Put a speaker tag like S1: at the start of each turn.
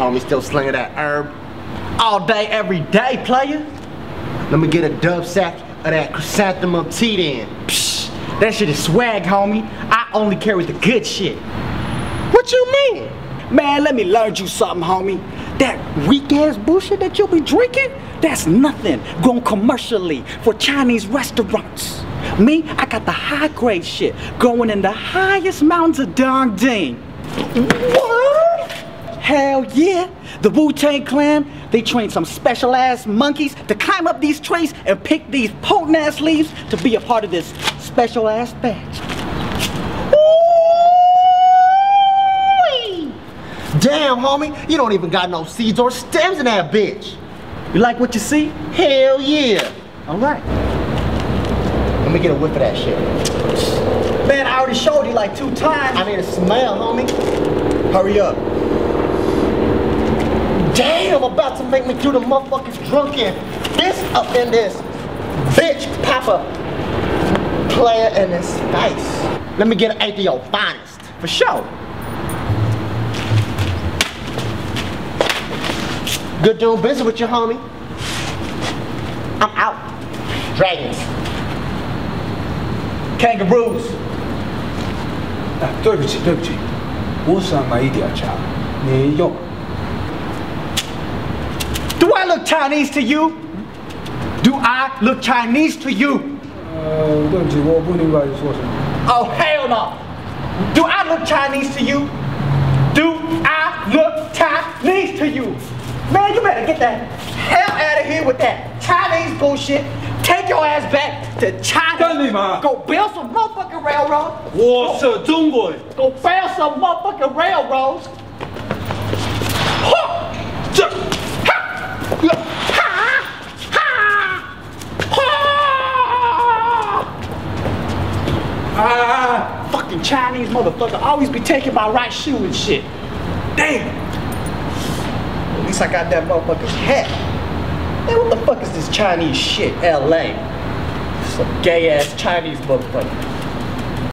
S1: homie, still slinging that herb.
S2: All day, every day, player.
S1: Let me get a dub sack of that chrysanthemum tea then.
S2: Psh, that shit is swag, homie. I only carry the good shit.
S1: What you mean?
S2: Man, let me learn you something, homie. That weak-ass bullshit that you be drinking, that's nothing grown commercially for Chinese restaurants. Me, I got the high-grade shit growing in the highest mountains of Dongding.
S1: What?
S2: Hell yeah. The Wu-Tang Clan, they train some special-ass monkeys to climb up these trees and pick these potent-ass leaves to be a part of this special-ass batch.
S1: Damn, homie, you don't even got no seeds or stems in that bitch.
S2: You like what you see?
S1: Hell yeah.
S2: All right.
S1: Let me get a whiff of that shit.
S2: Man, I already showed you like 2 times.
S1: I need a smell, homie.
S2: Hurry up.
S1: Damn, about to make me do the motherfucking drunken fist up in this bitch papa player in this face. Let me get an 8 of your finest.
S2: For sure.
S1: Good doing business with you, homie. I'm out. Dragons.
S2: Kangaroos.
S3: 对不起，我想买一点茶，你用。
S2: Do I look Chinese to you? Do I look Chinese to you?
S3: 对不起，我不明白你说什么。
S2: Oh, hell no. Do I look Chinese to you? Do I look Chinese to you? Man, you better get the hell out of here with that Chinese bullshit. Take your ass back to China.
S3: 干你妈！
S2: Go build some motherfucking railroads.
S3: 我是中国人。
S2: Go build some motherfucking railroads. Fucking Chinese motherfucker always be taking my right shoe and shit. Damn. At least I got that motherfucker's hat. Man, what the fuck is this Chinese shit? LA. Some gay ass Chinese motherfucker.